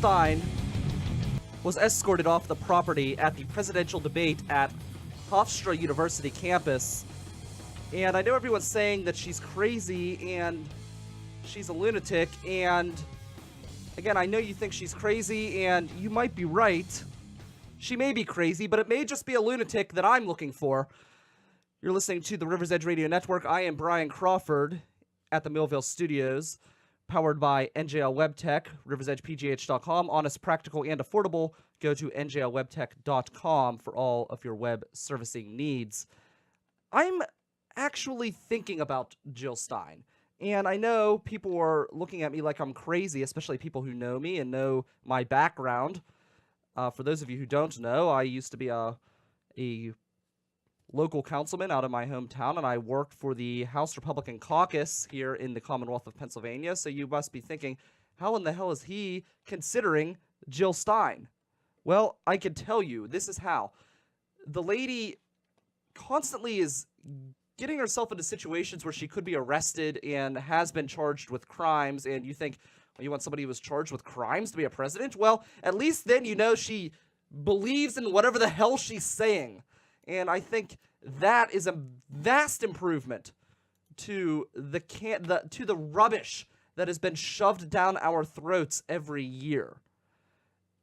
Stein was escorted off the property at the presidential debate at Hofstra University campus. And I know everyone's saying that she's crazy and she's a lunatic, and again, I know you think she's crazy, and you might be right. She may be crazy, but it may just be a lunatic that I'm looking for. You're listening to the River's Edge Radio Network. I am Brian Crawford at the Millville Studios, powered by NJL WebTech, riversedgepgh.com. Honest, practical, and affordable. Go to njlwebtech.com for all of your web servicing needs. I'm actually thinking about Jill Stein. And I know people are looking at me like I'm crazy, especially people who know me and know my background. For those of you who don't know, I used to be a local councilman out of my hometown, and I worked for the House Republican Caucus here in the Commonwealth of Pennsylvania. So you must be thinking, how in the hell is he considering Jill Stein? Well, I can tell you, this is how. The lady constantly is getting herself into situations where she could be arrested and has been charged with crimes, and you think, well, you want somebody who was charged with crimes to be a president? Well, at least then you know she believes in whatever the hell she's saying. And I think that is a vast improvement to the rubbish that has been shoved down our throats every year.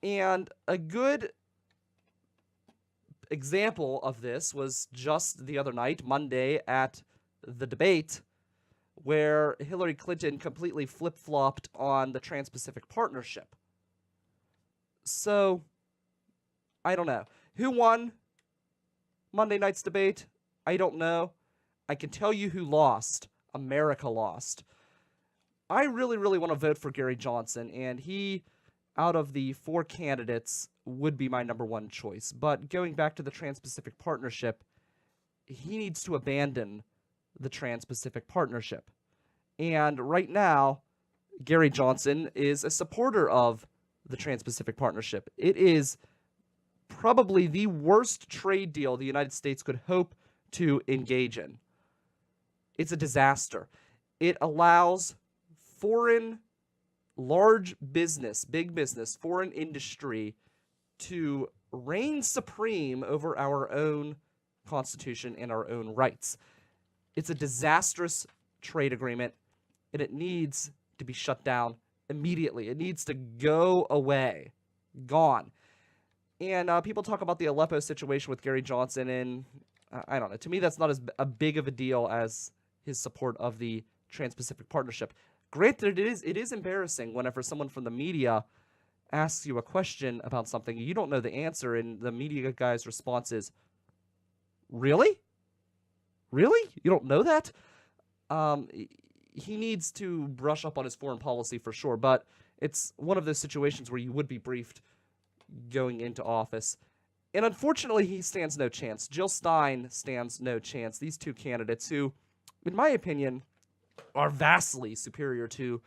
And a good example of this was just the other night, Monday, at the debate, where Hillary Clinton completely flip-flopped on the Trans-Pacific Partnership. So, I don't know. Who won Monday night's debate? I don't know. I can tell you who lost. America lost. I really, really want to vote for Gary Johnson, and he, out of the 4 candidates, would be my number 1 choice. But going back to the Trans-Pacific Partnership, he needs to abandon the Trans-Pacific Partnership. And right now, Gary Johnson is a supporter of the Trans-Pacific Partnership. It is probably the worst trade deal the United States could hope to engage in. It's a disaster. It allows foreign, large business, big business, foreign industry to reign supreme over our own Constitution and our own rights. It's a disastrous trade agreement, and it needs to be shut down immediately. It needs to go away. Gone. And people talk about the Aleppo situation with Gary Johnson, and I don't know. To me, that's not as big of a deal as his support of the Trans-Pacific Partnership. Granted, it is embarrassing whenever someone from the media asks you a question about something, you don't know the answer, and the media guy's response is, really? Really? You don't know that? He needs to brush up on his foreign policy for sure, but it's one of those situations where you would be briefed going into office. And unfortunately, he stands no chance. Jill Stein stands no chance. These 2 candidates who, in my opinion, are vastly superior to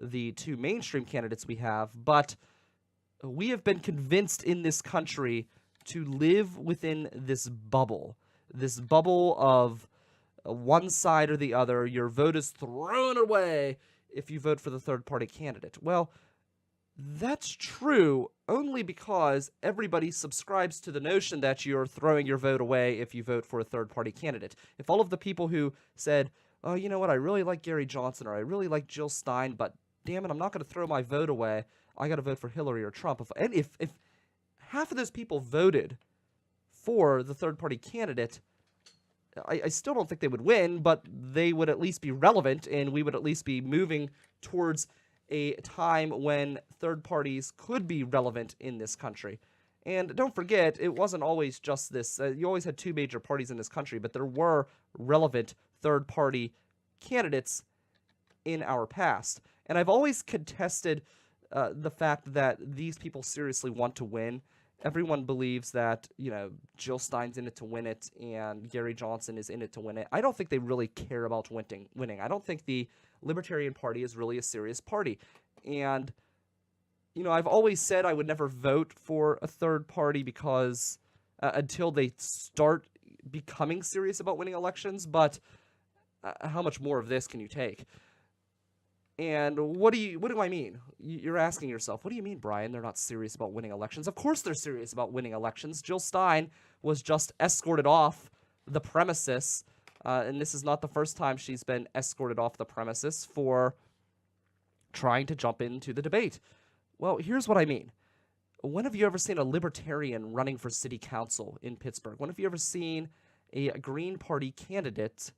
the 2 mainstream candidates we have, but we have been convinced in this country to live within this bubble of one side or the other. Your vote is thrown away if you vote for the third-party candidate. Well, that's true only because everybody subscribes to the notion that you're throwing your vote away if you vote for a third-party candidate. If all of the people who said, oh, you know what, I really like Gary Johnson or I really like Jill Stein, but damn it, I'm not going to throw my vote away, I got to vote for Hillary or Trump. If half of those people voted for the third-party candidate, I still don't think they would win, but they would at least be relevant, and we would at least be moving towards a time when third parties could be relevant in this country. And don't forget, it wasn't always just this. You always had 2 major parties in this country, but there were relevant third-party candidates in our past. And I've always contested the fact that these people seriously want to win. Everyone believes that, Jill Stein's in it to win it and Gary Johnson is in it to win it. I don't think they really care about winning. I don't think the Libertarian Party is really a serious party. And, I've always said I would never vote for a third party because until they start becoming serious about winning elections, but how much more of this can you take? And what do I mean? You're asking yourself, what do you mean, Brian? They're not serious about winning elections. Of course they're serious about winning elections. Jill Stein was just escorted off the premises, and this is not the first time she's been escorted off the premises for trying to jump into the debate. Well, here's what I mean. When have you ever seen a libertarian running for city council in Pittsburgh? When have you ever seen a Green Party candidate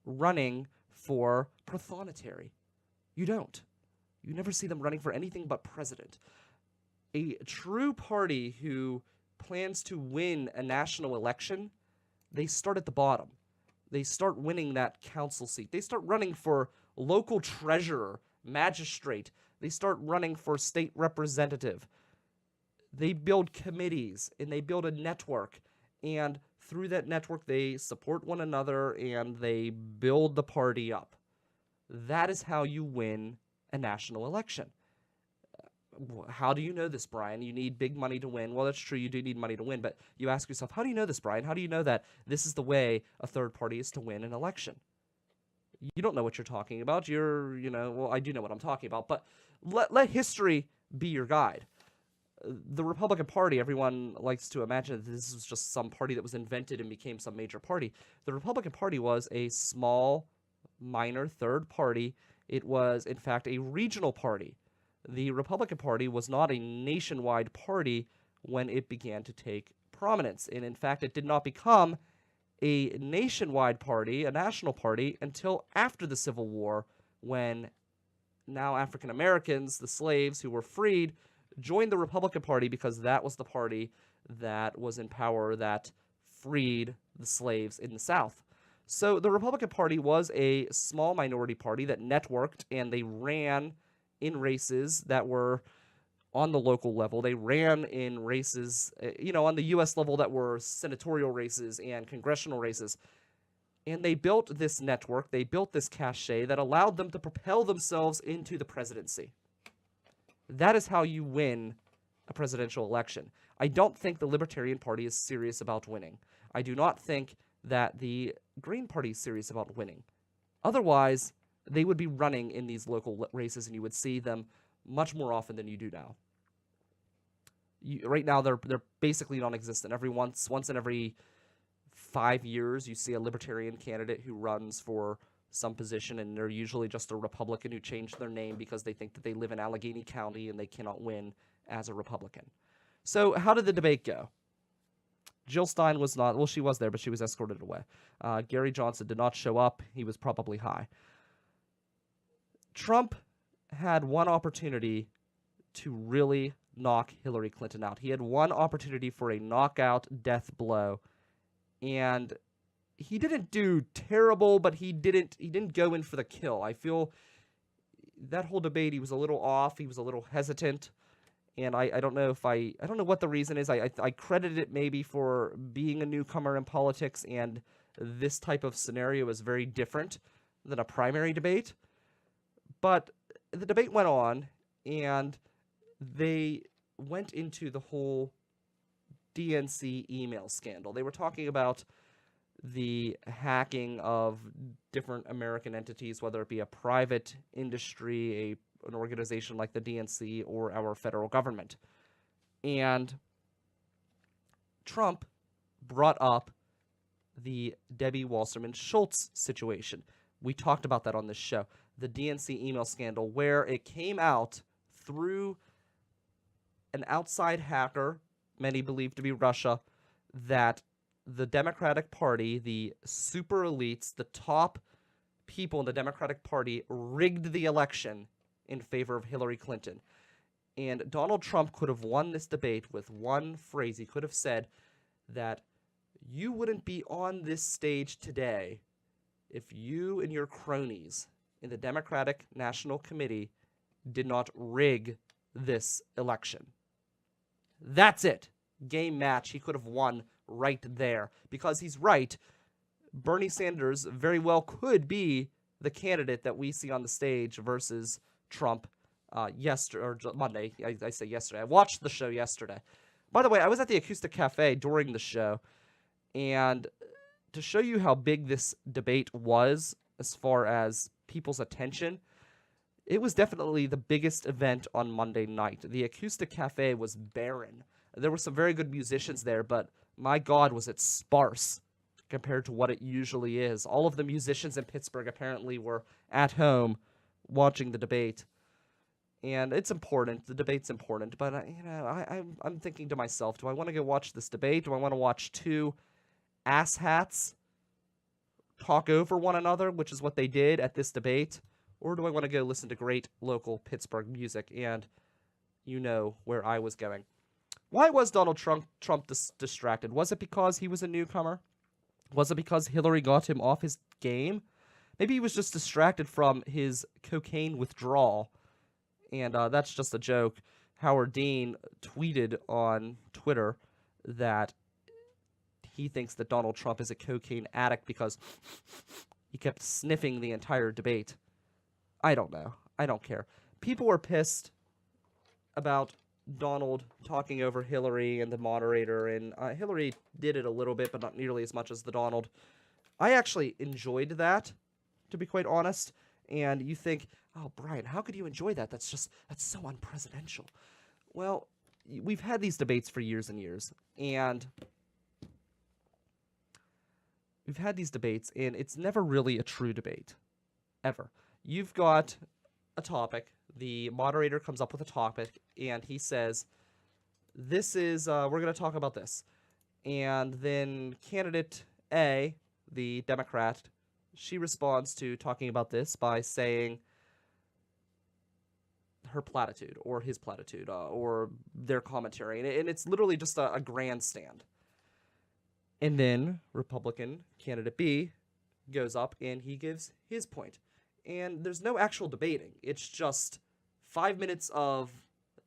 running for prothonotary? You don't. You never see them running for anything but president. A true party who plans to win a national election, they start at the bottom. They start winning that council seat. They start running for local treasurer, magistrate. They start running for state representative. They build committees and they build a network. And through that network, they support one another and they build the party up. That is how you win a national election. How do you know this, Brian? You need big money to win. Well, that's true. You do need money to win. But you ask yourself, how do you know this, Brian? How do you know that this is the way a third party is to win an election? You don't know what you're talking about. Well, I do know what I'm talking about. But let history be your guide. The Republican Party, everyone likes to imagine that this was just some party that was invented and became some major party. The Republican Party was a small, minor third party. It was, in fact, a regional party. The Republican Party was not a nationwide party when it began to take prominence. And in fact, it did not become a nationwide party, a national party, until after the Civil War, when now African Americans, the slaves who were freed, joined the Republican Party because that was the party that was in power that freed the slaves in the South. So the Republican Party was a small minority party that networked, and they ran in races that were on the local level. They ran in races, on the U.S. level that were senatorial races and congressional races. And they built this network, they built this cachet that allowed them to propel themselves into the presidency. That is how you win a presidential election. I don't think the Libertarian Party is serious about winning. I do not think that the Green Party is serious about winning. Otherwise, they would be running in these local races, and you would see them much more often than you do now. Right now, they're basically non-existent. Once in every 5 years, you see a Libertarian candidate who runs for some position, and they're usually just a Republican who changed their name because they think that they live in Allegheny County and they cannot win as a Republican. So how did the debate go? Jill Stein was not, well, she was there, but she was escorted away. Gary Johnson did not show up. He was probably high. Trump had one opportunity to really knock Hillary Clinton out. He had one opportunity for a knockout death blow, and he didn't do terrible, but he didn't go in for the kill. I feel that whole debate, he was a little off. He was a little hesitant. And I don't know I don't know what the reason is. I credit it maybe for being a newcomer in politics, and this type of scenario is very different than a primary debate. But the debate went on, and they went into the whole DNC email scandal. They were talking about the hacking of different American entities, whether it be a private industry, an organization like the DNC, or our federal government. And Trump brought up the Debbie Wasserman Schultz situation. We talked about that on this show. The DNC email scandal, where it came out through an outside hacker, many believe to be Russia, that the Democratic Party, the super elites, the top people in the Democratic Party rigged the election in favor of Hillary Clinton. And Donald Trump could have won this debate with one phrase. He could have said that you wouldn't be on this stage today if you and your cronies in the Democratic National Committee did not rig this election. That's it. Game match. He could have won right there. Because he's right, Bernie Sanders very well could be the candidate that we see on the stage versus Trump Monday. I say yesterday. I watched the show yesterday. By the way, I was at the Acoustic Cafe during the show, and to show you how big this debate was as far as people's attention, it was definitely the biggest event on Monday night. The Acoustic Cafe was barren. There were some very good musicians there, but my God, was it sparse compared to what it usually is. All of the musicians in Pittsburgh apparently were at home watching the debate. And it's important. The debate's important. But, I'm thinking to myself, do I want to go watch this debate? Do I want to watch two asshats talk over one another, which is what they did at this debate? Or do I want to go listen to great local Pittsburgh music? And you know where I was going. Why was Donald Trump distracted? Was it because he was a newcomer? Was it because Hillary got him off his game? Maybe he was just distracted from his cocaine withdrawal. And that's just a joke. Howard Dean tweeted on Twitter that he thinks that Donald Trump is a cocaine addict because he kept sniffing the entire debate. I don't know. I don't care. People were pissed about Donald talking over Hillary and the moderator, and Hillary did it a little bit, but not nearly as much as the Donald. I actually enjoyed that, to be quite honest. And you think, oh, Brian, how could you enjoy that? That's so unpresidential. Well, we've had these debates for years and years, and it's never really a true debate, ever. You've got a topic, the moderator comes up with a topic, and he says, this is, we're going to talk about this. And then candidate A, the Democrat, she responds to talking about this by saying her platitude, or his platitude, or their commentary. And it's literally just a grandstand. And then Republican candidate B goes up and he gives his point. And there's no actual debating. It's just 5 minutes of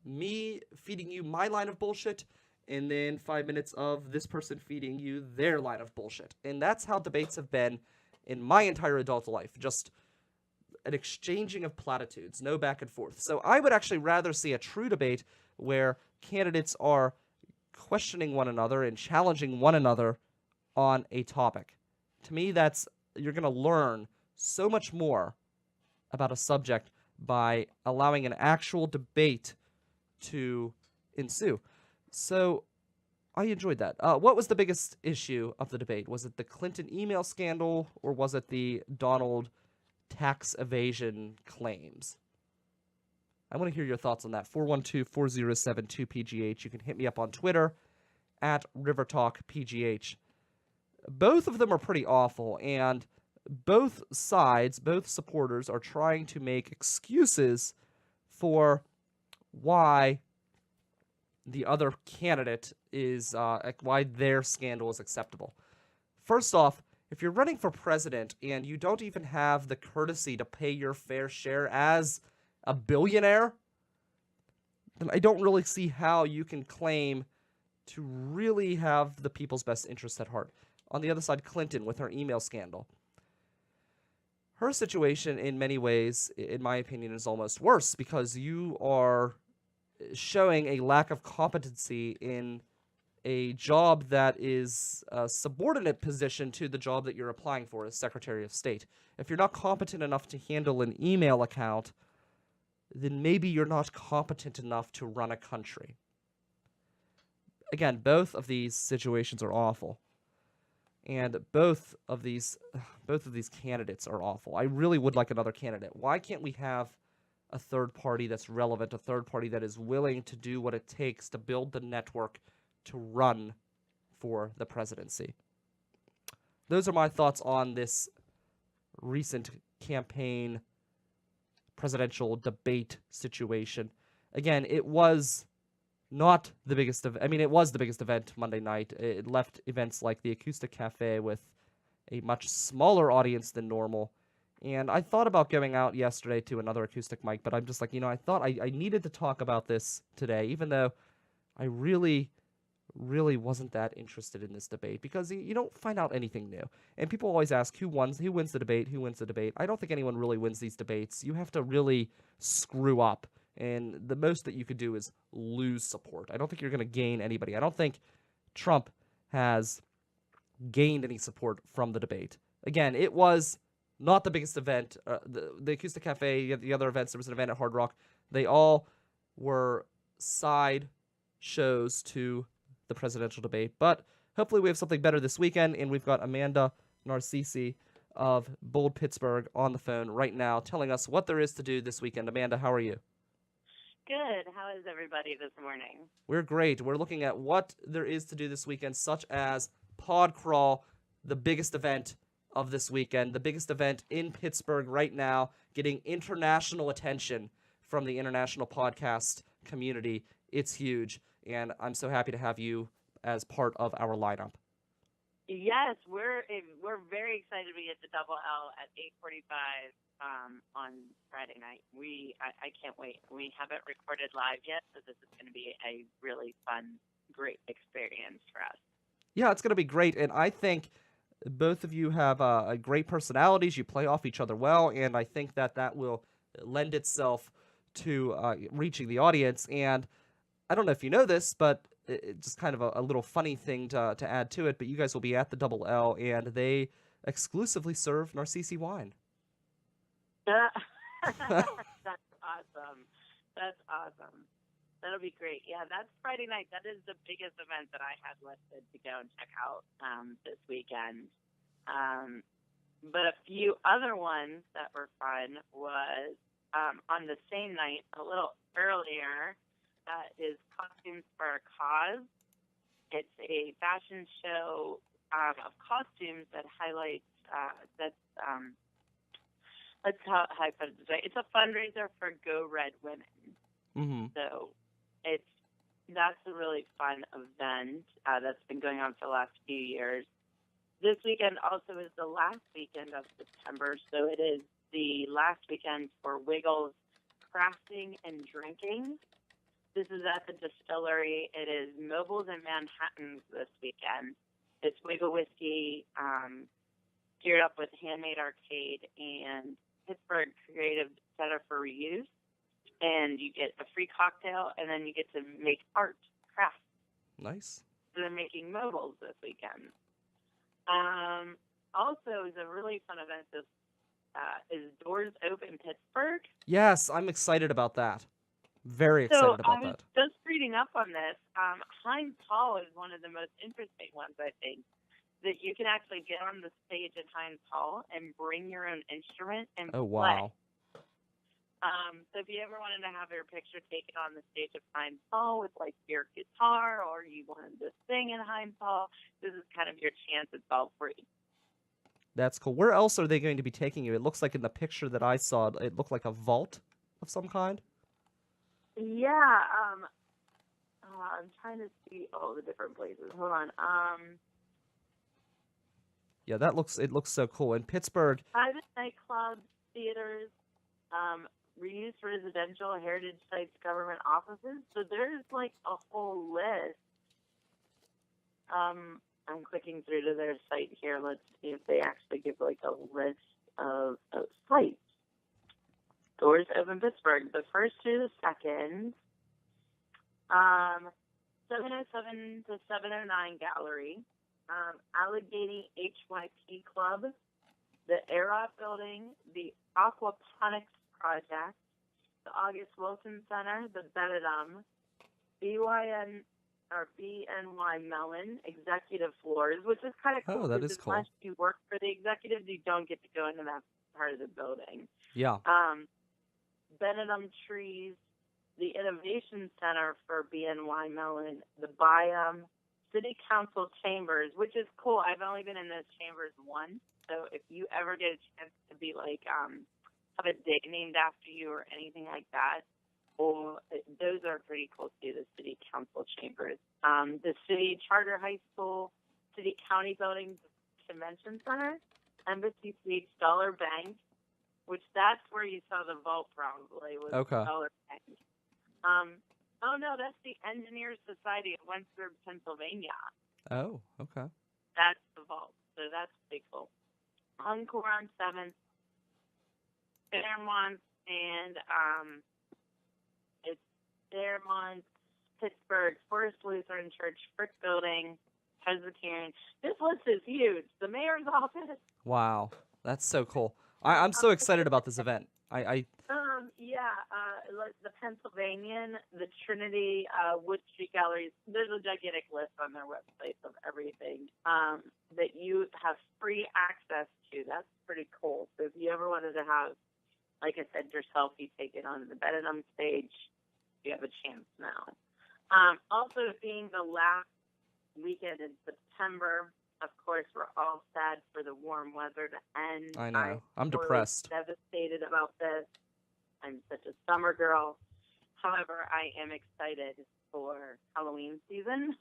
me feeding you my line of bullshit, and then 5 minutes of this person feeding you their line of bullshit. And that's how debates have been in my entire adult life. Just an exchanging of platitudes, no back and forth. So I would actually rather see a true debate where candidates are questioning one another and challenging one another on a topic. To me, you're going to learn so much more about a subject by allowing an actual debate to ensue. So I enjoyed that. What was the biggest issue of the debate? Was it the Clinton email scandal, or was it the Donald tax evasion claims? I want to hear your thoughts on that. 412-407-2PGH. You can hit me up on Twitter at RiverTalkPGH. Both of them are pretty awful, and both sides, both supporters, are trying to make excuses for why the other candidate is, why their scandal is acceptable. First off, if you're running for president and you don't even have the courtesy to pay your fair share as a billionaire, then I don't really see how you can claim to really have the people's best interests at heart. On the other side, Clinton with her email scandal. Her situation, in many ways, in my opinion, is almost worse, because you are showing a lack of competency in a job that is a subordinate position to the job that you're applying for as Secretary of State. If you're not competent enough to handle an email account, then maybe you're not competent enough to run a country. Again, both of these situations are awful. And both of these candidates are awful. I really would like another candidate. Why can't we have a third party that's relevant, a third party that is willing to do what it takes to build the network to run for the presidency? Those are my thoughts on this recent campaign presidential debate situation. Again, it was not the biggest of, it was the biggest event Monday night. It left events like the Acoustic Cafe with a much smaller audience than normal. And I thought about going out yesterday to another acoustic mic, but I'm just like, I thought I needed to talk about this today, even though I really wasn't that interested in this debate, because you don't find out anything new. And people always ask, who wins the debate? I don't think anyone really wins these debates. You have to really screw up, and the most that you could do is lose support. I don't think you're going to gain anybody. I don't think Trump has gained any support from the debate. Again, it was not the biggest event. The Acoustic Cafe, the other events, there was an event at Hard Rock. They all were side shows to the presidential debate. But hopefully we have something better this weekend, and we've got Amanda Narcisi of Bold Pittsburgh on the phone right now telling us what there is to do this weekend. Amanda, how are you? Good. How is everybody this morning? We're great. We're looking at what there is to do this weekend, such as Pod Crawl, the biggest event of this weekend, the biggest event in Pittsburgh right now, getting international attention from the international podcast community. It's huge, and I'm so happy to have you as part of our lineup. Yes, we're very excited to be at the Double L at 8:45 on Friday night. I can't wait. We haven't recorded live yet, so this is going to be a really fun, great experience for us. Yeah, it's going to be great, and I think both of you have great personalities. You play off each other well, and I think that will lend itself to reaching the audience. And I don't know if you know this, but it's just kind of a little funny thing to add to it, but you guys will be at the Double L, and they exclusively serve Narcisi wine. That's awesome. That's awesome. That'll be great. Yeah, that's Friday night. That is the biggest event that I had listed to go and check out this weekend. But a few other ones that were fun was on the same night, a little earlier, is Costumes for a Cause. It's a fashion show of costumes that highlights it's a fundraiser for Go Red Women. Mm-hmm. So that's a really fun event that's been going on for the last few years. This weekend also is the last weekend of September, so it is the last weekend for Wiggles Crafting and Drinking. This is at the distillery. It is Mobiles and Manhattans this weekend. It's Wiggle Whiskey, geared up with Handmade Arcade and Pittsburgh Creative Center for Reuse. And you get a free cocktail, and then you get to make art, crafts. Nice. So they're making mobiles this weekend. Also, is a really fun event. This is Doors Open Pittsburgh. Yes, I'm excited about that. Very excited about that. So I was just reading up on this. Heinz Hall is one of the most interesting ones, I think, that you can actually get on the stage at Heinz Hall and bring your own instrument and play. Oh, wow. So if you ever wanted to have your picture taken on the stage of Heinz Hall with like your guitar, or you wanted to sing in Heinz Hall, this is kind of your chance. It's all free. That's cool. Where else are they going to be taking you? It looks like in the picture that I saw, it looked like a vault of some kind. Yeah. I'm trying to see all the different places. Hold on. Yeah, it looks so cool. In Pittsburgh. Private nightclubs, theaters, reuse residential, heritage sites, government offices. So there's like a whole list. I'm clicking through to their site here. Let's see if they actually give like a list of sites. Doors Open Pittsburgh, the first through the second. 707 to 709 Gallery. Allegheny HYP Club, the Aerop Building, the Aquaponics Project, the August Wilson Center, the Benedum, BNY Mellon Executive Floors, which is kind of cool. Oh, that is cool. Unless you work for the executives, you don't get to go into that part of the building. Yeah. Benedum Trees, the Innovation Center for BNY Mellon, the Biome, City Council Chambers, which is cool. I've only been in those chambers once, so if you ever get a chance to be like have a day named after you or anything like that, those are pretty cool too. The City Council Chambers, the City Charter High School, City County Building, Convention Center, Embassy Suites, Dollar Bank, which that's where you saw the vault probably was Dollar Bank. Oh, no, that's the Engineers Society of Wentworth, Pennsylvania. Oh, okay. That's the vault, so that's pretty cool. Encore on 7th, Fairmont, and it's Fairmont, Pittsburgh, Forest Lutheran Church, Frick Building, Presbyterian. This list is huge. The mayor's office. Wow, that's so cool. I'm so excited about this event. Like the Pennsylvanian, the Trinity, Wood Street Galleries. There's a gigantic list on their website of everything that you have free access to. That's pretty cool. So if you ever wanted to have, like I said, your selfie taken on the Benham stage, you have a chance now. Also, being the last weekend in September, of course, we're all sad for the warm weather to end. I know. I'm depressed. Devastated about this. I'm such a summer girl. However, I am excited for Halloween season.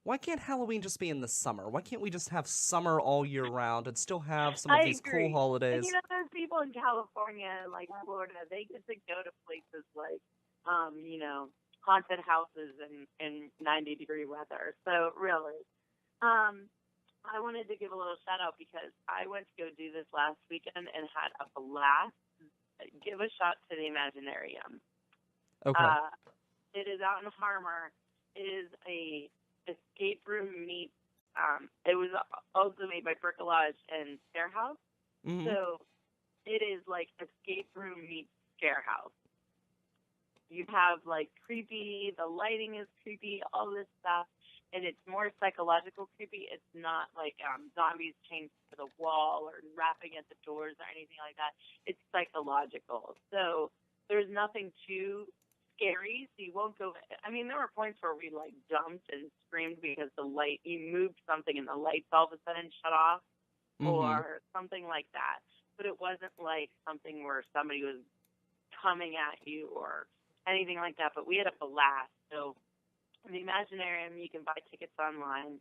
Why can't Halloween just be in the summer? Why can't we just have summer all year round and still have some of these cool holidays? And, there's people in California, like Florida, they get to go to places like, haunted houses in 90-degree weather. So, really, I wanted to give a little shout out because I went to go do this last weekend and had a blast. Give a shot to the Imaginarium. Okay. It is out in Harmer. It is a escape room meet. It was also made by Bricolage and Scare House. Mm-hmm. So it is like escape room meets Scare House. You have like creepy, the lighting is creepy, all this stuff. And it's more psychological creepy. It's not like zombies chained to the wall or rapping at the doors or anything like that. It's psychological. So there's nothing too scary. So you won't go. I mean, there were points where we like jumped and screamed because you moved something and the lights all of a sudden shut off or something like that. But it wasn't like something where somebody was coming at you or anything like that. But we had a blast. So in the Imaginarium, you can buy tickets online.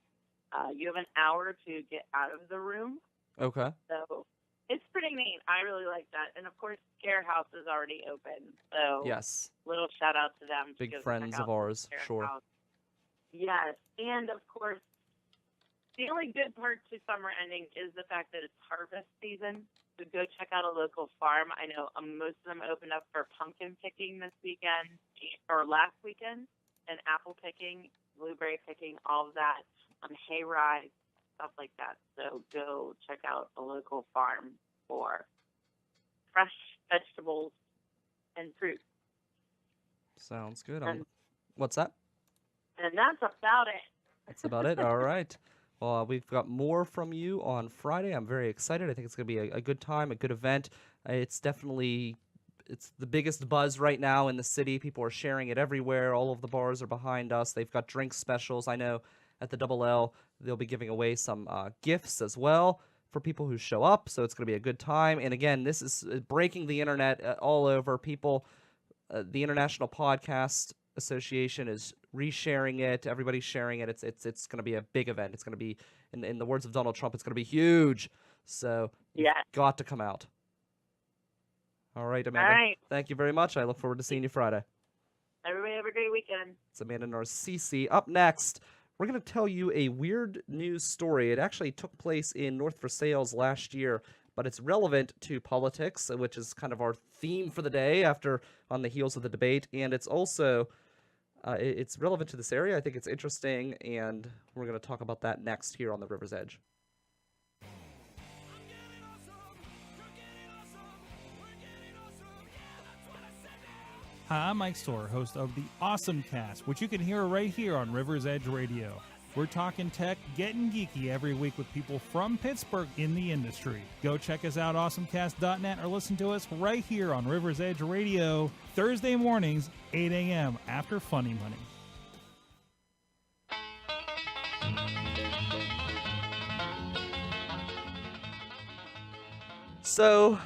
You have an hour to get out of the room. Okay. So it's pretty neat. I really like that. And, of course, Scare House is already open. So yes, little shout-out to them. Big friends of ours, sure. House. Yes. And, of course, the only good part to summer ending is the fact that it's harvest season. So go check out a local farm. I know most of them opened up for pumpkin picking this weekend or last weekend. And apple picking, blueberry picking, all of that, hay rides, stuff like that. So go check out a local farm for fresh vegetables and fruit. Sounds good. What's that? And that's about it. That's about it? All right. Well, we've got more from you on Friday. I'm very excited. I think it's going to be a good time, a good event. It's definitely... It's the biggest buzz right now in the city. People are sharing it everywhere. All of the bars are behind us. They've got drink specials. I know at the Double L, they'll be giving away some gifts as well for people who show up. So it's going to be a good time. And again, this is breaking the internet all over. People, the International Podcast Association is resharing it. Everybody's sharing it. It's going to be a big event. It's going to be, in the words of Donald Trump, it's going to be huge. So you've got to come out. All right, Amanda. All right. Thank you very much. I look forward to seeing you Friday. Everybody have a great weekend. It's Amanda Narcisi. Up next, we're going to tell you a weird news story. It actually took place in North Versailles last year, but it's relevant to politics, which is kind of our theme for the day on the heels of the debate. And it's also it's relevant to this area. I think it's interesting, and we're going to talk about that next here on the River's Edge. Hi, I'm Mike Storr, host of the Awesome Cast, which you can hear right here on River's Edge Radio. We're talking tech, getting geeky every week with people from Pittsburgh in the industry. Go check us out, awesomecast.net, or listen to us right here on River's Edge Radio, Thursday mornings, 8 a.m. after Funny Money. So,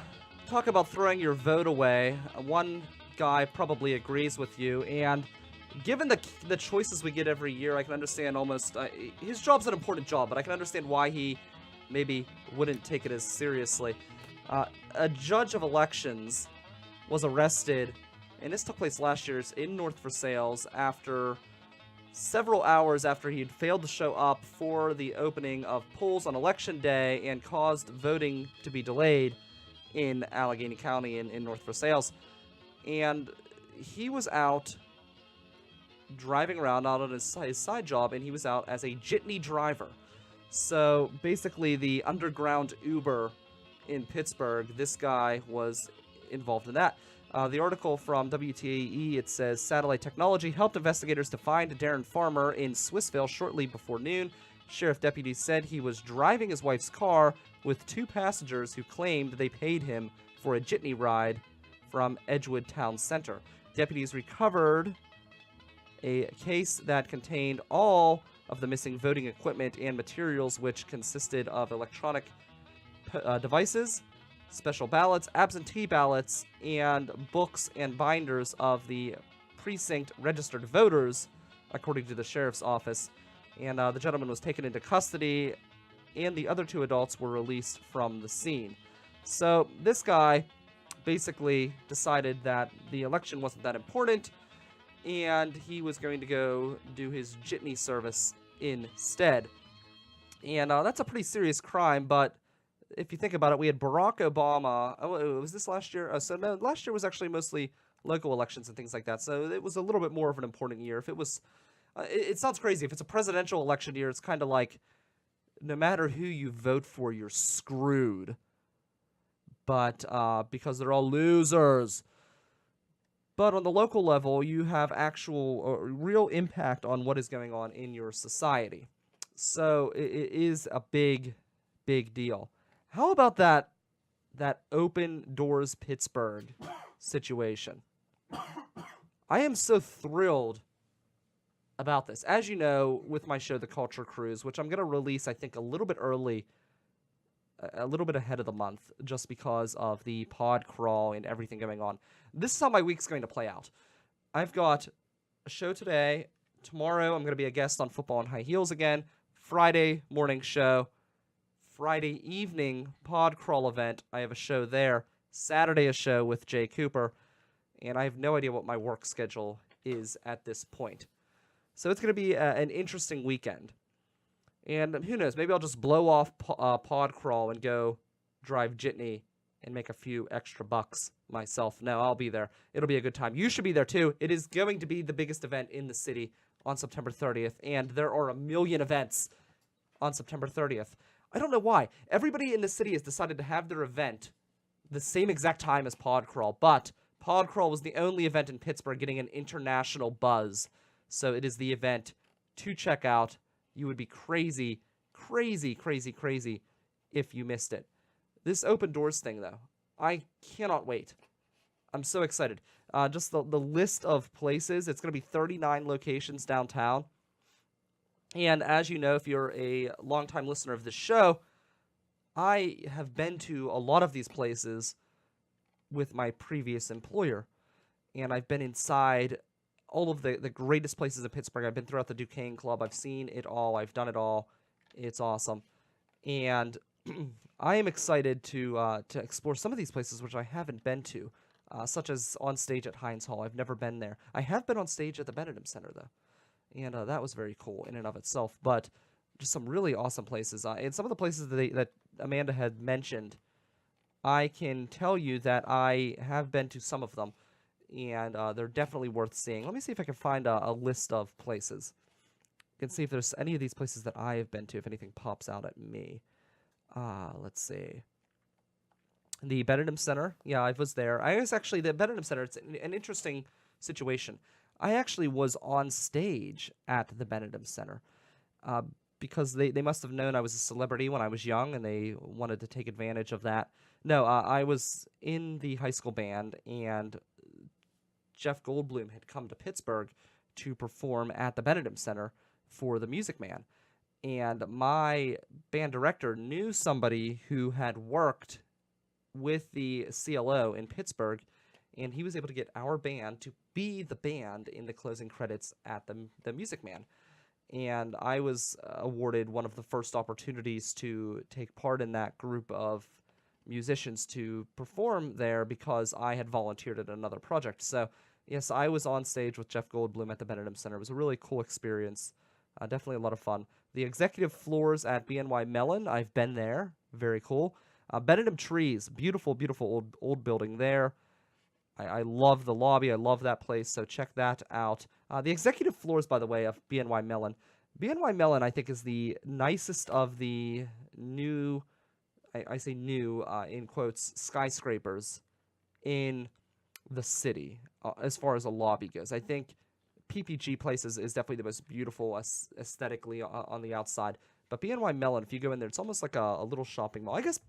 talk about throwing your vote away. One guy probably agrees with you, and given the choices we get every year, I can understand almost his job's an important job, but I can understand why he maybe wouldn't take it as seriously. A judge of elections was arrested, and this took place last year in North Versailles after several hours after he'd failed to show up for the opening of polls on election day and caused voting to be delayed in Allegheny County in North Versailles. And he was out driving around out on his side job, and he was out as a jitney driver. So basically the underground Uber in Pittsburgh. This guy was involved in that. The article from WTAE, it says, satellite technology helped investigators to find Darren Farmer in Swissvale shortly before noon. Sheriff deputies said he was driving his wife's car with 2 passengers who claimed they paid him for a jitney ride from Edgewood Town Center. Deputies recovered a case that contained all of the missing voting equipment and materials, which consisted of electronic devices, special ballots, absentee ballots, and books and binders of the precinct registered voters, according to the sheriff's office. And the gentleman was taken into custody, and the other 2 adults were released from the scene. So this guy basically decided that the election wasn't that important, and he was going to go do his jitney service instead. And that's a pretty serious crime, but if you think about it, we had Barack Obama. Oh, was this last year? So no, last year was actually mostly local elections and things like that. So it was a little bit more of an important year. If it was, it sounds crazy. If it's a presidential election year, it's kind of like no matter who you vote for, you're screwed. But because they're all losers. But on the local level, you have actual or real impact on what is going on in your society. So it is a big, big deal. How about that Open Doors Pittsburgh situation? I am so thrilled about this. As you know, with my show, The Culture Cruise, which I'm going to release, I think, a little bit early, a little bit ahead of the month, just because of the pod crawl and everything going on. This is how my week's going to play out. I've got a show today. Tomorrow, I'm going to be a guest on Football on High Heels again. Friday morning show. Friday evening pod crawl event. I have a show there. Saturday, a show with Jay Cooper. And I have no idea what my work schedule is at this point. So it's going to be an interesting weekend. And who knows, maybe I'll just blow off pod crawl and go drive jitney and make a few extra bucks myself. No, I'll be there. It'll be a good time. You should be there too. It is going to be the biggest event in the city on September 30th, and there are a million events on September 30th. I don't know why. Everybody in the city has decided to have their event the same exact time as pod crawl, but pod crawl was the only event in Pittsburgh getting an international buzz. So it is the event to check out. You would be crazy, crazy, crazy, crazy if you missed it. This Open Doors thing, though, I cannot wait. I'm so excited. Just the list of places. It's going to be 39 locations downtown. And as you know, if you're a longtime listener of this show, I have been to a lot of these places with my previous employer. And I've been inside all of the greatest places in Pittsburgh. I've been throughout the Duquesne Club. I've seen it all. I've done it all. It's awesome. And I am excited to explore some of these places which I haven't been to, such as on stage at Heinz Hall. I've never been there. I have been on stage at the Benedum Center, though. And that was very cool in and of itself. But just some really awesome places. And some of the places that Amanda had mentioned, I can tell you that I have been to some of them. And they're definitely worth seeing. Let me see if I can find a list of places. You can see if there's any of these places that I have been to, if anything pops out at me. Let's see. The Benedum Center. Yeah, I was there. The Benedum Center, it's an interesting situation. I actually was on stage at the Benedum Center because they must have known I was a celebrity when I was young, and they wanted to take advantage of that. No, I was in the high school band, and Jeff Goldblum had come to Pittsburgh to perform at the Benedum Center for the Music Man. And my band director knew somebody who had worked with the CLO in Pittsburgh, and he was able to get our band to be the band in the closing credits at the Music Man. And I was awarded one of the first opportunities to take part in that group of musicians to perform there because I had volunteered at another project. So, yes, I was on stage with Jeff Goldblum at the Benedum Center. It was a really cool experience. Definitely a lot of fun. The executive floors at BNY Mellon, I've been there. Very cool. Benedum Trees, beautiful, beautiful old building there. I love the lobby. I love that place, so check that out. The executive floors, by the way, of BNY Mellon. BNY Mellon, I think, is the nicest of the new I say new in quotes, skyscrapers in the city as far as a lobby goes. I think PPG Place is definitely the most beautiful aesthetically on the outside. But BNY Mellon, if you go in there, it's almost like a little shopping mall. I guess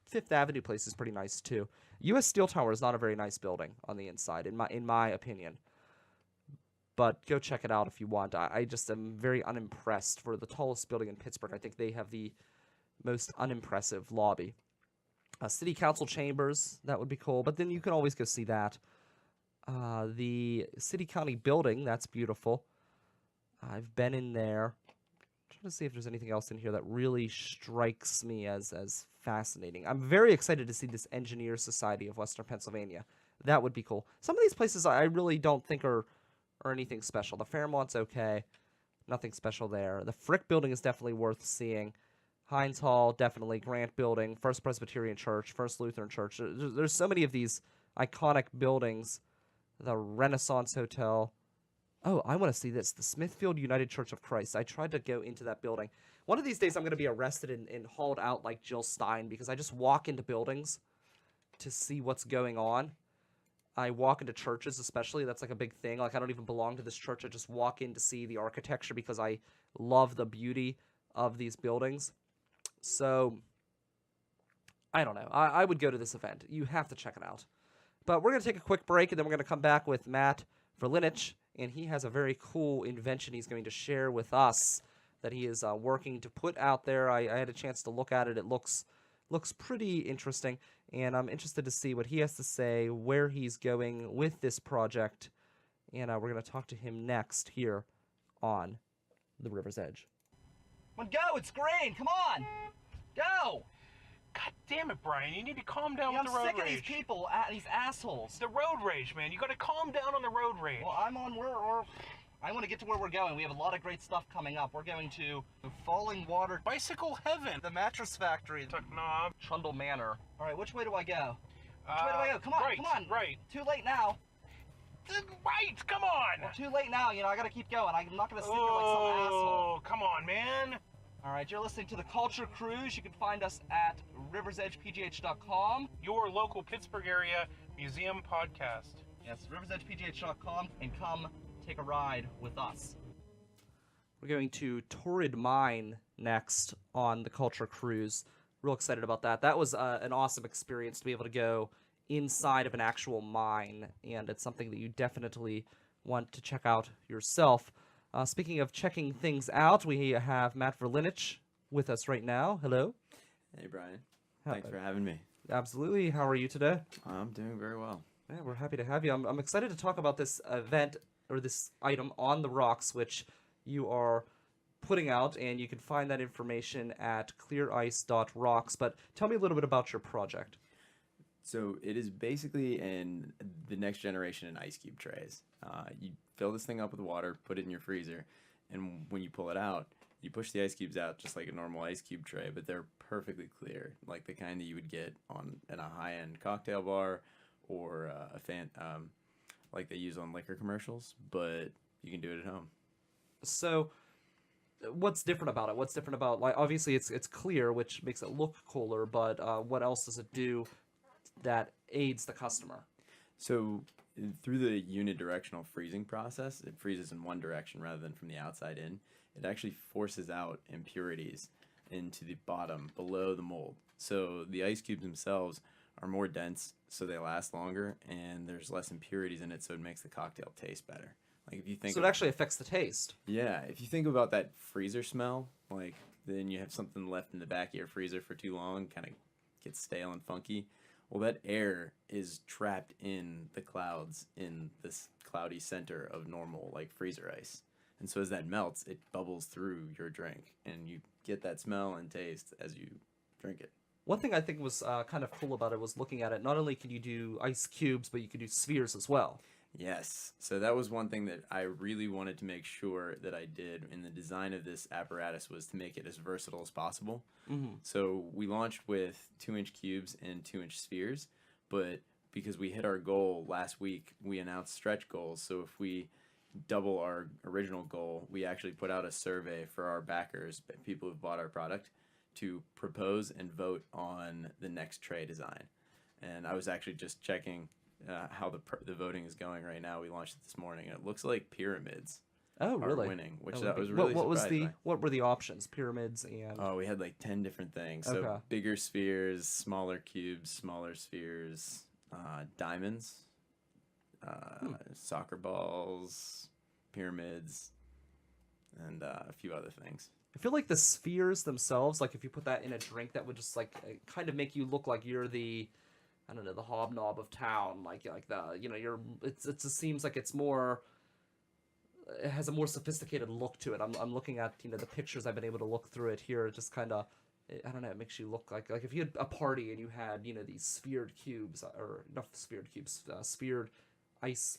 Fifth Avenue Place is pretty nice too. U.S. Steel Tower is not a very nice building on the inside, in my opinion. But go check it out if you want. I just am very unimpressed for the tallest building in Pittsburgh. I think they have the most unimpressive lobby. City Council chambers, that would be cool. But then you can always go see that. The City County building, that's beautiful. I've been in there. Trying to see if there's anything else in here that really strikes me as fascinating. I'm very excited to see this Engineer Society of Western Pennsylvania. That would be cool. Some of these places I really don't think are anything special. The Fairmont's okay. Nothing special there. The Frick building is definitely worth seeing. Heinz Hall, definitely. Grant Building, First Presbyterian Church, First Lutheran Church. There's so many of these iconic buildings. The Renaissance Hotel. Oh, I want to see this. The Smithfield United Church of Christ. I tried to go into that building. One of these days I'm going to be arrested and hauled out like Jill Stein because I just walk into buildings to see what's going on. I walk into churches especially. That's like a big thing. Like I don't even belong to this church. I just walk in to see the architecture because I love the beauty of these buildings. So, I don't know. I would go to this event. You have to check it out. But we're going to take a quick break, and then we're going to come back with Matt Verlinich, and he has a very cool invention he's going to share with us that he is working to put out there. I had a chance to look at it. It looks pretty interesting, and I'm interested to see what he has to say, where he's going with this project, and we're going to talk to him next here on The River's Edge. Come on, go! It's green! Come on! Go! God damn it, Brian. You need to calm down Yeah, with I'm the road sick of rage. these people, these assholes. It's the road rage, man. You gotta calm down on the road rage. Well, I want to get to where we're going. We have a lot of great stuff coming up. We're going to Falling Water, Bicycle heaven. the Mattress Factory, Tuck knob. Trundle Manor. All right, which way do I go? Which way do I go? Come on, right, come on. Right. Too late now. Right, come on. Well, too late now. You know, I gotta keep going. I'm not gonna sit here like some asshole. Oh, come on, man. All right, you're listening to the Culture Cruise. You can find us at riversedgepgh.com. Your local Pittsburgh area museum podcast. Yes, riversedgepgh.com, and come take a ride with us. We're going to Torrid Mine next on the Culture Cruise. Real excited about that. That was an awesome experience to be able to go inside of an actual mine, and it's something that you definitely want to check out yourself. Speaking of checking things out, we have Matt Verlinich with us right now. Hello. Hey, Brian. Hi. Thanks for having me. Absolutely. How are you today? I'm doing very well. Yeah, we're happy to have you. I'm excited to talk about this event, or this item on the rocks, which you are putting out, and you can find that information at clearice.rocks. But tell me a little bit about your project. So it is basically the next generation in ice cube trays. You fill this thing up with water, put it in your freezer, and when you pull it out, you push the ice cubes out just like a normal ice cube tray, but they're perfectly clear, like the kind that you would get in a high-end cocktail bar or like they use on liquor commercials, but you can do it at home. So, what's different about it? What's different about, like, obviously it's clear, which makes it look cooler, but what else does it do that aids the customer? So through the unidirectional freezing process, it freezes in one direction rather than from the outside in. It actually forces out impurities into the bottom below the mold. So the ice cubes themselves are more dense, so they last longer, and there's less impurities in it, so it makes the cocktail taste better. Like if you think, so it actually affects the taste. yeah, if you think about that freezer smell, like then you have something left in the back of your freezer for too long, kind of gets stale and funky. Well, that air is trapped in the clouds in this cloudy center of normal, like, freezer ice. And so as that melts, it bubbles through your drink, and you get that smell and taste as you drink it. One thing I think was kind of cool about it was looking at it. Not only can you do ice cubes, but you can do spheres as well. Yes. So that was one thing that I really wanted to make sure that I did in the design of this apparatus, was to make it as versatile as possible. Mm-hmm. So we launched with 2-inch cubes and 2-inch spheres, but because we hit our goal last week, we announced stretch goals. So if we double our original goal, we actually put out a survey for our backers, people who've bought our product, to propose and vote on the next tray design. And I was actually just checking how the voting is going right now. We launched it this morning, and it looks like pyramids Oh, are really? winning, which That that would was be- really what was surprising. what were the options? Pyramids and Oh, we had like 10 different things. So Okay. bigger spheres, smaller cubes, smaller spheres, diamonds, soccer balls, pyramids, and a few other things. I feel like the spheres themselves, like if you put that in a drink, that would just like kind of make you look like you're the, I don't know, the hobnob of town. Like the, you know, it just seems like it's more, it has a more sophisticated look to it. I'm looking at, you know, the pictures I've been able to look through it here. It just kind of, I don't know, it makes you look like if you had a party and you had, you know, these sphered cubes, or not sphered cubes, sphered ice.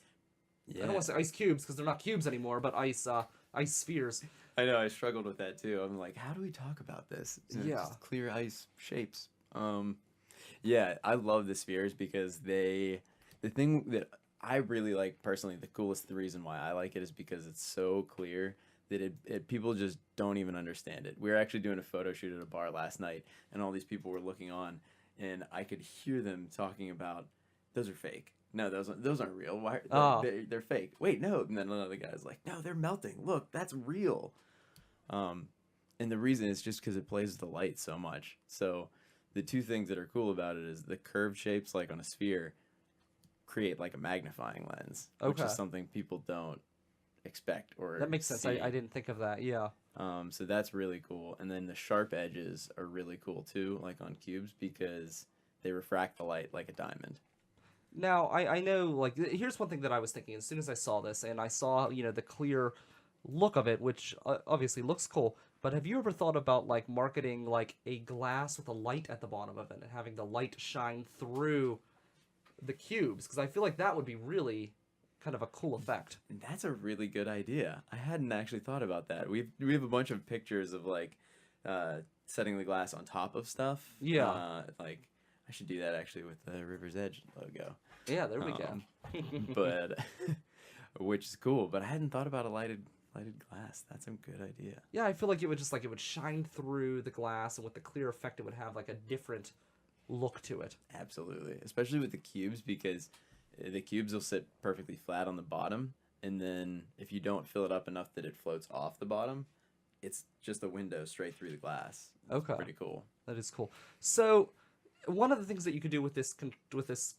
Yeah. I don't want to say ice cubes because they're not cubes anymore, but ice spheres. I know, I struggled with that too. I'm like, how do we talk about this? You know, Yeah. just clear ice shapes. Yeah, I love the spheres because the thing that I really like personally, the reason why I like it is because it's so clear that people just don't even understand it. We were actually doing a photo shoot at a bar last night, and all these people were looking on, and I could hear them talking about, those are fake. No, those aren't real. Why? They're fake. Wait, no. And then another guy's like, no, they're melting. Look, that's real. And the reason is just because it plays with the light so much. So the two things that are cool about it is the curved shapes, like on a sphere, create like a magnifying lens, which Okay. is something people don't expect or That makes sense. see. I didn't think of that. Yeah. So that's really cool. And then the sharp edges are really cool too, like on cubes, because they refract the light like a diamond. Now, I know, like, here's one thing that I was thinking as soon as I saw this, and I saw, you know, the clear look of it, which obviously looks cool, but have you ever thought about, like, marketing, like, a glass with a light at the bottom of it and having the light shine through the cubes? Because I feel like that would be really kind of a cool effect. That's a really good idea. I hadn't actually thought about that. We have a bunch of pictures of, like, setting the glass on top of stuff. Yeah. Like, I should do that actually with the River's Edge logo. Yeah, there we go. But which is cool. But I hadn't thought about a lighted glass. That's a good idea. Yeah, I feel like it would just, like, it would shine through the glass, and with the clear effect, it would have, like, a different look to it. Absolutely, especially with the cubes, because the cubes will sit perfectly flat on the bottom, and then if you don't fill it up enough that it floats off the bottom, it's just a window straight through the glass. It's Okay. pretty cool. That is cool. So, one of the things that you could do with this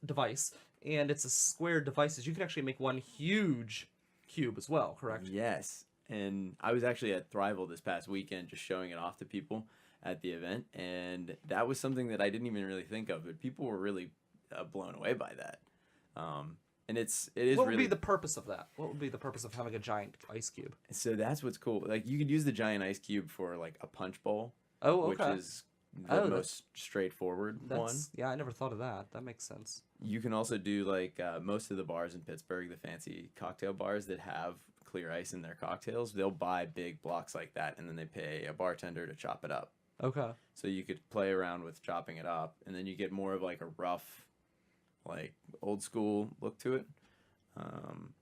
device, and it's a square device, is you can actually make one huge cube as well. Correct? Yes, and I was actually at Thrival this past weekend, just showing it off to people at the event, and that was something that I didn't even really think of, but people were really blown away by that. And it is What would really be the purpose of that? What would be the purpose of having a giant ice cube? so that's what's cool. Like, you could use the giant ice cube for like a punch bowl, Oh, which okay. is the most straightforward one. Yeah, I never thought of that. That makes sense. You can also do like most of the bars in Pittsburgh, the fancy cocktail bars that have clear ice in their cocktails, they'll buy big blocks like that, and then they pay a bartender to chop it up. Okay. So you could play around with chopping it up, and then you get more of like a rough, like old school look to it.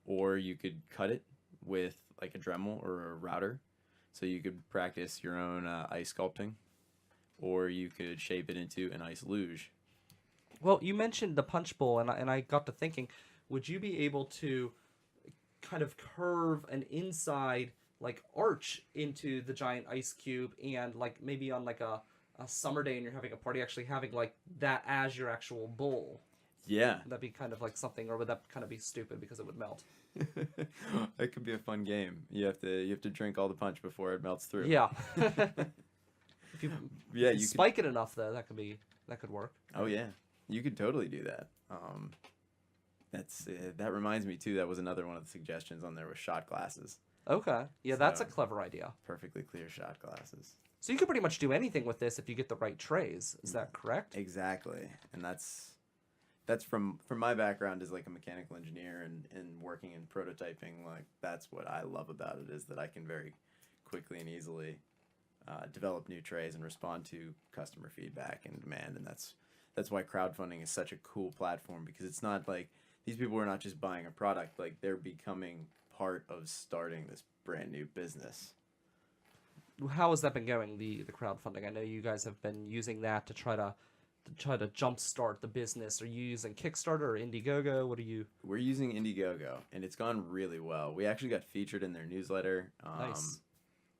Or you could cut it with like a Dremel or a router, so you could practice your own ice sculpting, or you could shape it into an ice luge. Well, you mentioned the punch bowl, and I got to thinking, would you be able to kind of curve an inside like arch into the giant ice cube, and like maybe on like a summer day and you're having a party, actually having like that as your actual bowl? Yeah, Would that be kind of like something, or would that kind of be stupid because it would melt? it could be a fun game. You have to drink all the punch before it melts through. Yeah. If you Yeah, you could. spike it enough, though, that could work. Oh yeah, you could totally do that. That reminds me too. That was another one of the suggestions on there was shot glasses. Okay. Yeah, that's a So- clever idea. Perfectly clear shot glasses. So you could pretty much do anything with this if you get the right trays. Is that correct? Exactly, and that's from my background as like a mechanical engineer and working in prototyping. Like, that's what I love about it, is that I can very quickly and easily develop new trays and respond to customer feedback and demand. And that's why crowdfunding is such a cool platform, because it's not like these people are not just buying a product, like they're becoming part of starting this brand new business. how has that been going? The crowdfunding. I know you guys have been using that to try to jumpstart the business. Are you using Kickstarter or Indiegogo? What are you? We're using Indiegogo, and it's gone really well. We actually got featured in their newsletter. Nice.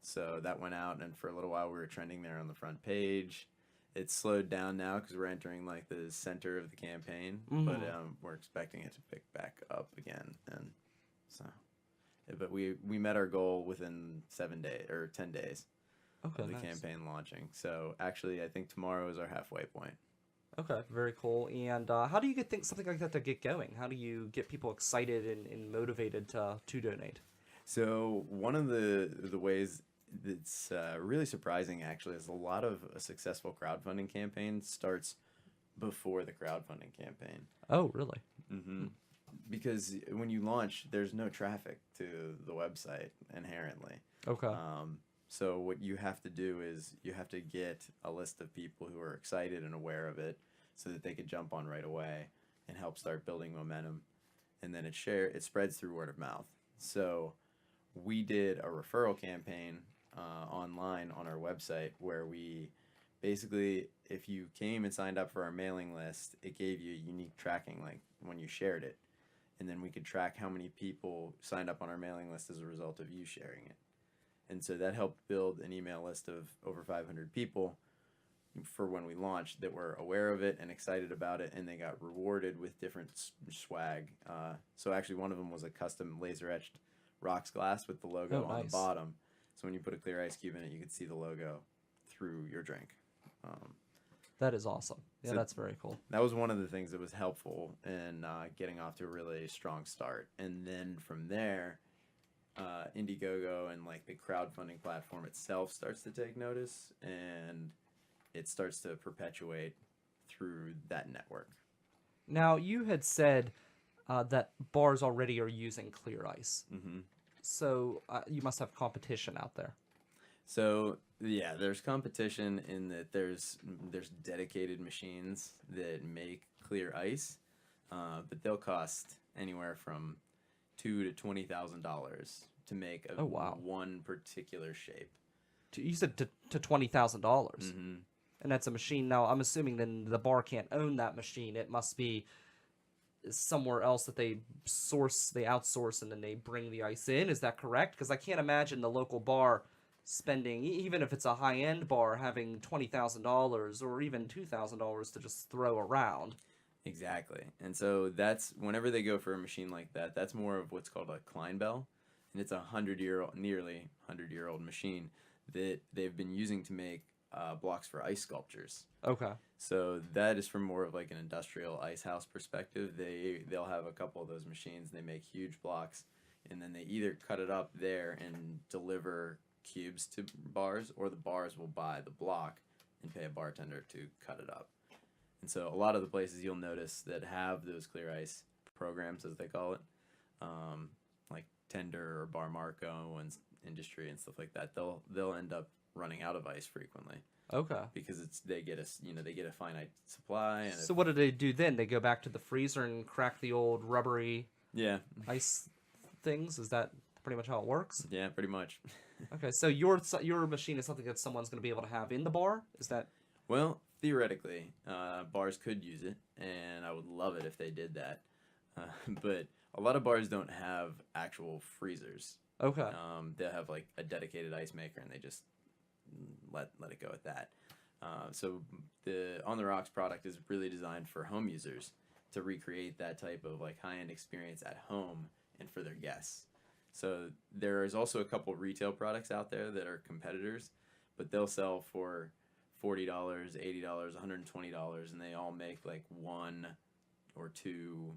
So that went out, and for a little while we were trending there on the front page. It's slowed down now because we're entering like the center of the campaign, but we're expecting it to pick back up again. And so, but we met our goal within 7 days or 10 days of the campaign launching. So actually, I think tomorrow is our halfway point. Okay, very cool. And how do you get something like that to get going? How do you get people excited and motivated to donate? So one of the ways that's really surprising actually is a lot of a successful crowdfunding campaign starts before the crowdfunding campaign. Oh, really? Mm-hmm. Because when you launch, there's no traffic to the website inherently. Okay. So what you have to do is you have to get a list of people who are excited and aware of it so that they could jump on right away and help start building momentum. And then it spreads through word of mouth. So we did a referral campaign online on our website where we basically, if you came and signed up for our mailing list, it gave you unique tracking like when you shared it. And then we could track how many people signed up on our mailing list as a result of you sharing it. And so that helped build an email list of over 500 people for when we launched that were aware of it and excited about it, and they got rewarded with different swag. So actually one of them was a custom laser etched rocks glass with the logo on the bottom. So when you put a clear ice cube in it, you could see the logo through your drink. That is awesome. Yeah, so that's very cool. That was one of the things that was helpful in getting off to a really strong start. And then from there, Indiegogo and like the crowdfunding platform itself starts to take notice, and it starts to perpetuate through that network. Now, you had said that bars already are using clear ice. Mm-hmm. So you must have competition out there. So yeah, there's competition in that there's dedicated machines that make clear ice, but they'll cost anywhere from $2,000 to $20,000 to make one particular shape. You said to $20,000. Mm-hmm. And that's a machine. Now, I'm assuming then the bar can't own that machine. It must be somewhere else that they outsource, and then they bring the ice in. Is that correct? Because I can't imagine the local bar spending, even if it's a high-end bar, having $20,000 or even $2,000 to just throw around. Exactly. And so that's, whenever they go for a machine like that, that's more of what's called a Kleinbell. And it's nearly 100-year-old machine that they've been using to make blocks for ice sculptures. Okay. So that is from more of like an industrial ice house perspective. They'll have a couple of those machines. They make huge blocks, and then they either cut it up there and deliver cubes to bars, or the bars will buy the block and pay a bartender to cut it up. And so a lot of the places you'll notice that have those clear ice programs, as they call it, like Tender or Bar Marco and Industry and stuff like that, they'll end up running out of ice frequently. Okay. Because they get a finite supply. And so what do they do then? They go back to the freezer and crack the old rubbery ice things? Is that pretty much how it works? Yeah, pretty much. Okay, so your machine is something that someone's going to be able to have in the bar? Is that? Well, theoretically, bars could use it, and I would love it if they did that. But a lot of bars don't have actual freezers. Okay. They'll have like a dedicated ice maker, and they just let it go at that. So the On the Rocks product is really designed for home users to recreate that type of like high-end experience at home and for their guests. So there is also a couple retail products out there that are competitors, but they'll sell for $40, $80, $120, and they all make like one or two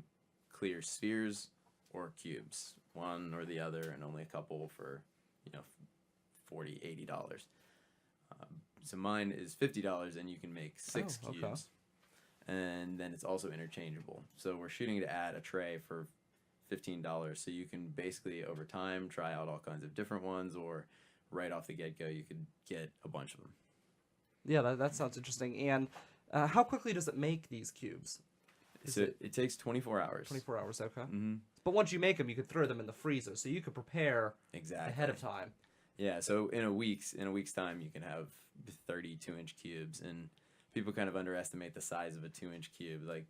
clear spheres or cubes, one or the other, and only a couple for, $40, $80. So mine is $50, and you can make 6 cubes. And then it's also interchangeable. So we're shooting to add a tray for $15, so you can basically over time try out all kinds of different ones, or right off the get-go you could get a bunch of them. Yeah, that sounds interesting. And how quickly does it make these cubes? It takes 24 hours. 24 hours, okay. Mm-hmm. But once you make them, you could throw them in the freezer, so you could prepare exactly ahead of time. Yeah, so in a week's time, you can have 30 2-inch cubes, and people kind of underestimate the size of a 2-inch cube. Like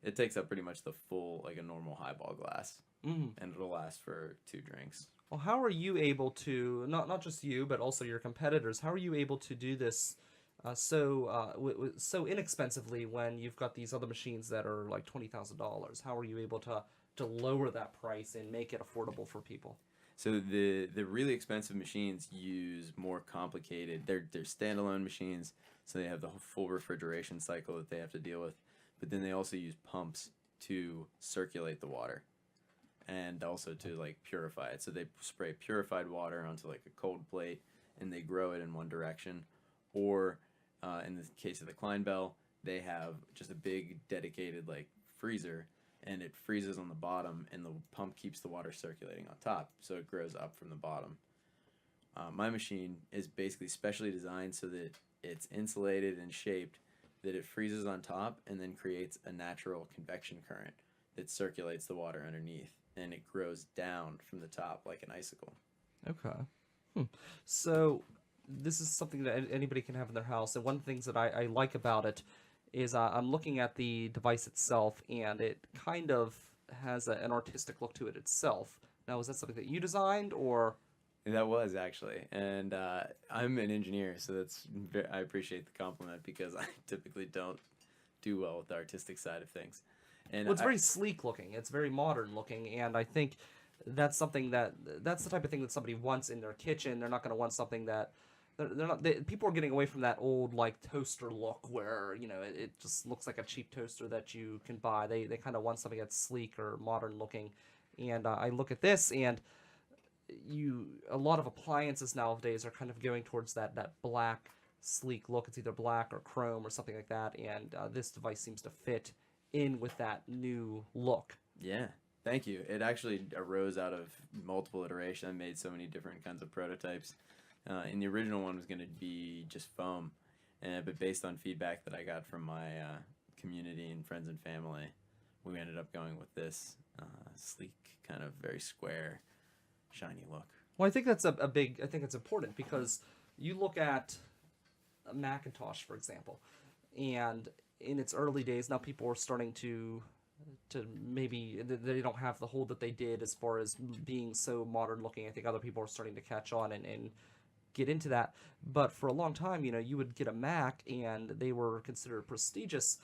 it takes up pretty much the full, like a normal highball glass, and it'll last for 2 drinks. Well, how are you able to, not just you, but also your competitors, how are you able to do this so inexpensively when you've got these other machines that are like $20,000? How are you able to lower that price and make it affordable for people? So the really expensive machines use more complicated. They're standalone machines, so they have the full refrigeration cycle that they have to deal with. But then they also use pumps to circulate the water, and also to like purify it. So they spray purified water onto like a cold plate, and they grow it in one direction. Or in the case of the Kleinbell, they have just a big dedicated like freezer, and it freezes on the bottom, and the pump keeps the water circulating on top, so it grows up from the bottom. My machine is basically specially designed so that it's insulated and shaped that it freezes on top and then creates a natural convection current that circulates the water underneath, and it grows down from the top like an icicle. Okay. So this is something that anybody can have in their house, and one of the things that I like about it is I'm looking at the device itself, and it kind of has an artistic look to it itself. Now, is that something that you designed, or? That was actually, and I'm an engineer, so I appreciate the compliment, because I typically don't do well with the artistic side of things. And Well, it's very sleek looking. It's very modern looking, and I think that's something that's the type of thing that somebody wants in their kitchen. They're not going to want something that people are getting away from that old like toaster look where it just looks like a cheap toaster that you can buy. They kind of want something that's sleek or modern looking, and I look at this, and a lot of appliances nowadays are kind of going towards that black sleek look. It's either black or chrome or something like that, and this device seems to fit in with that new look. Yeah, thank you. It actually arose out of multiple iterations. I made so many different kinds of prototypes. And the original one was going to be just foam, but based on feedback that I got from my community and friends and family, we ended up going with this sleek, kind of very square, shiny look. Well, I think that's I think it's important, because you look at a Macintosh, for example, and in its early days, now people are starting to maybe they don't have the hold that they did as far as being so modern looking. I think other people are starting to catch on and get into that. But for a long time, you would get a Mac and they were considered prestigious.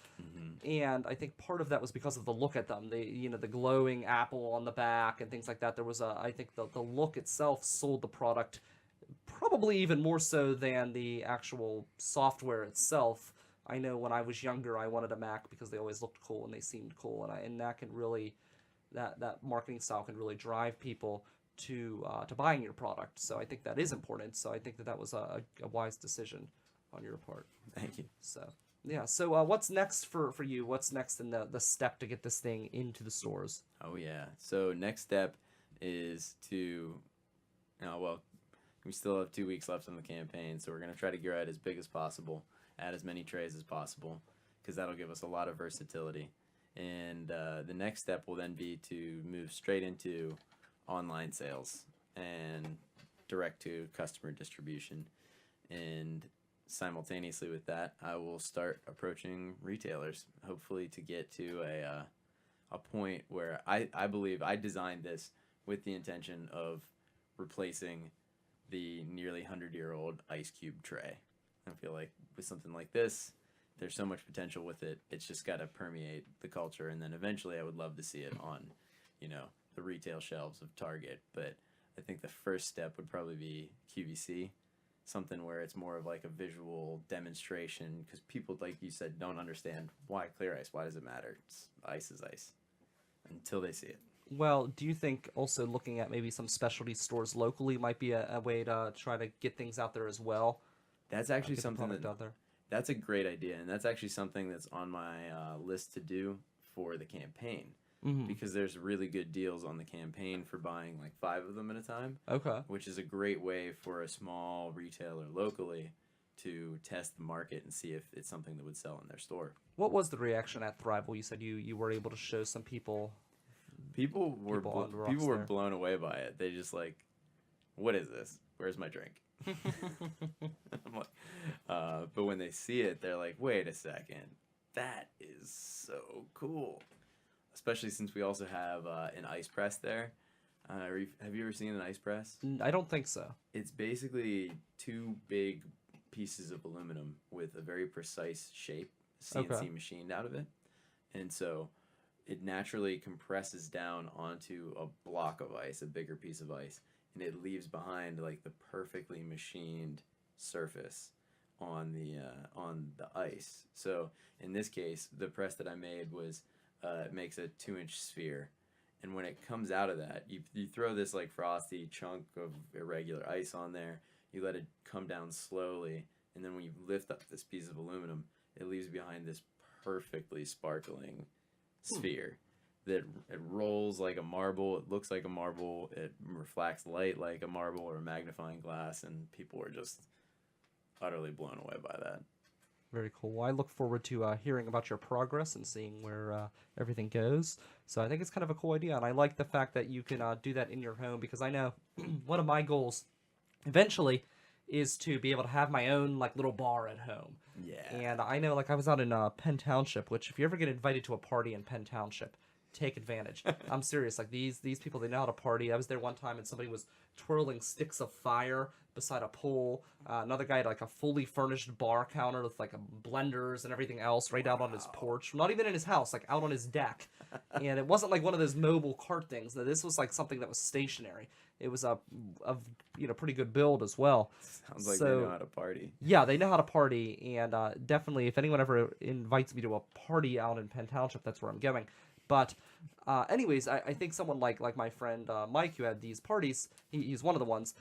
And I think part of that was because of the look at them. The glowing apple on the back and things like that. There was I think the look itself sold the product probably even more so than the actual software itself. I know when I was younger, I wanted a Mac because they always looked cool and they seemed cool, and that can really, that marketing style can really drive people to buying your product. So I think that is important. So I think that was a wise decision on your part. Thank you. So yeah. So what's next for you? What's next in the step to get this thing into the stores? Oh yeah. So next step is to, we still have 2 weeks left on the campaign, so we're gonna try to grow it as big as possible, add as many trays as possible, because that'll give us a lot of versatility. And the next step will then be to move straight into online sales and direct to customer distribution. And simultaneously with that, I will start approaching retailers, hopefully to get to a point where I believe I designed this with the intention of replacing the nearly 100-year-old ice cube tray. I feel like with something like this, there's so much potential with it. It's just got to permeate the culture, and then eventually I would love to see it on, the retail shelves of Target. But I think the first step would probably be QVC, something where it's more of like a visual demonstration, because people, like you said, don't understand why clear ice. Why does it matter? Ice is ice until they see it. Well, do you think also looking at maybe some specialty stores locally might be a way to try to get things out there as well? That's actually Get the something product out there. that's a great idea, and that's actually something that's on my list to do for the campaign, because there's really good deals on the campaign for buying like 5 of them at a time. Okay. Which is a great way for a small retailer locally to test the market and see if it's something that would sell in their store. What was the reaction at Thrival? You said you were able to show some people. People were People on the rocks there. blown away by it. They just like, what is this? where's my drink? I'm like, but when they see it, they're like, wait a second, that is so cool. Especially since we also have an ice press there. Have you ever seen an ice press? I don't think so. It's basically two big pieces of aluminum with a very precise shape, CNC machined out of it. And so it naturally compresses down onto a block of ice, a bigger piece of ice, and it leaves behind like the perfectly machined surface on the ice. So in this case, the press that I made was makes a 2-inch sphere. And when it comes out of that, you throw this like frosty chunk of irregular ice on there, you let it come down slowly, and then when you lift up this piece of aluminum, it leaves behind this perfectly sparkling sphere that it rolls like a marble, it looks like a marble, it reflects light like a marble or a magnifying glass, and people were just utterly blown away by that. Very cool. Well, I look forward to hearing about your progress and seeing where everything goes. So I think it's kind of a cool idea, and I like the fact that you can do that in your home, because I know one of my goals eventually is to be able to have my own like little bar at home. Yeah. And I know, like, I was out in Penn Township, which if you ever get invited to a party in Penn Township, take advantage. I'm serious. Like, these people, they know how to party. I was there one time and somebody was twirling sticks of fire beside a pool. Another guy had like a fully furnished bar counter with like blenders and everything else right out on his porch. Not even in his house, like out on his deck. And it wasn't like one of those mobile cart things. This was like something that was stationary. It was a pretty good build as well. Sounds like they know how to party. Yeah, they know how to party, and definitely if anyone ever invites me to a party out in Penn Township, that's where I'm going. But anyways, I think someone like my friend Mike, who had these parties, he's one of the ones,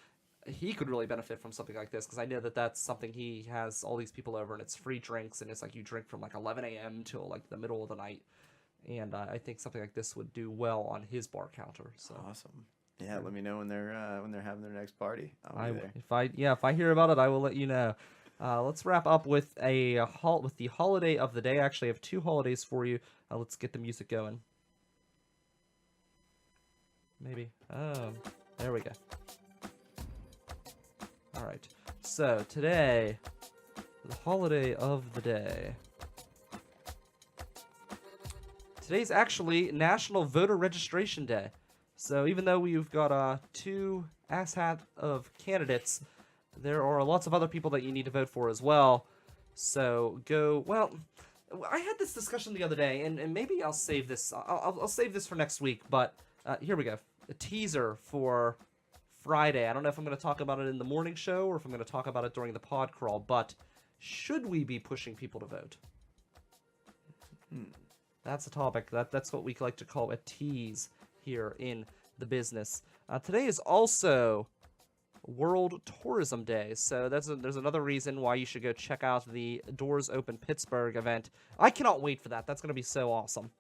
he could really benefit from something like this, because I know that that's something he has all these people over, and it's free drinks, and it's like you drink from like 11 a.m. till like the middle of the night. And I think something like this would do well on his bar counter. So awesome. Yeah, let me know when they're having their next party. I'll be there. If I hear about it, I will let you know. Let's wrap up with the holiday of the day. Actually, I have two holidays for you. Let's get the music going. Maybe. There we go. All right. So today, the holiday of the day. Today's actually National Voter Registration Day. So even though we've got two asshat of candidates, there are lots of other people that you need to vote for as well. So well, I had this discussion the other day, and maybe I'll save this. I'll save this for next week, but here we go. A teaser for Friday. I don't know if I'm going to talk about it in the morning show or if I'm going to talk about it during the pod crawl, but should we be pushing people to vote? That's a topic. That's what we like to call a tease here in the business. Today is also World Tourism Day, so there's another reason why you should go check out the Doors Open Pittsburgh event. I cannot wait for that. That's going to be so awesome.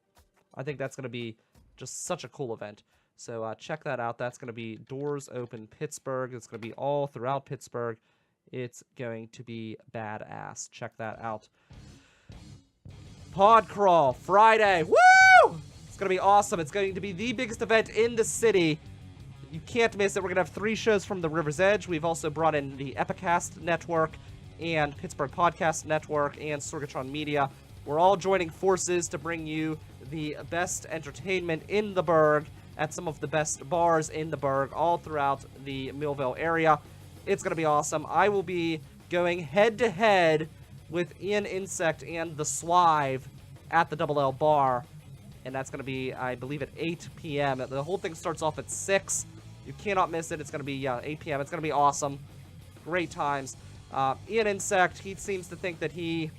I think that's going to be just such a cool event. So check that out. That's going to be Doors Open Pittsburgh. It's going to be all throughout Pittsburgh. It's going to be badass. Check that out. Pod Crawl Friday. Woo! It's going to be awesome. It's going to be the biggest event in the city. You can't miss it. We're going to have 3 shows from the River's Edge. We've also brought in the Epicast Network and Pittsburgh Podcast Network and Sorgatron Media. We're all joining forces to bring you the best entertainment in the Burgh at some of the best bars in the Burgh all throughout the Millville area. It's going to be awesome. I will be going head-to-head with Ian Insect and the Slive at the Double L Bar. And that's going to be, I believe, at 8 p.m. The whole thing starts off at 6. You cannot miss it. It's going to be 8 p.m. It's going to be awesome. Great times. Ian Insect, he seems to think that he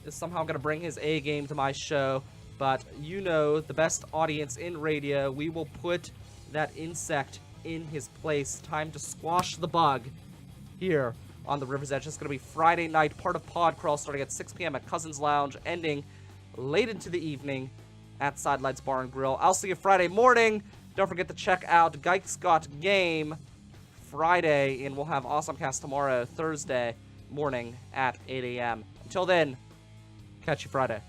is somehow going to bring his A game to my show. But you know, the best audience in radio, we will put that insect in his place. Time to squash the bug here on the River's Edge. It's going to be Friday night, part of Pod Crawl, starting at 6 p.m. at Cousins Lounge, ending late into the evening at Sidelights Bar and Grill. I'll see you Friday morning. Don't forget to check out Gike's Got Game Friday, and we'll have Awesomecast tomorrow, Thursday morning at 8 a.m. Until then, catch you Friday.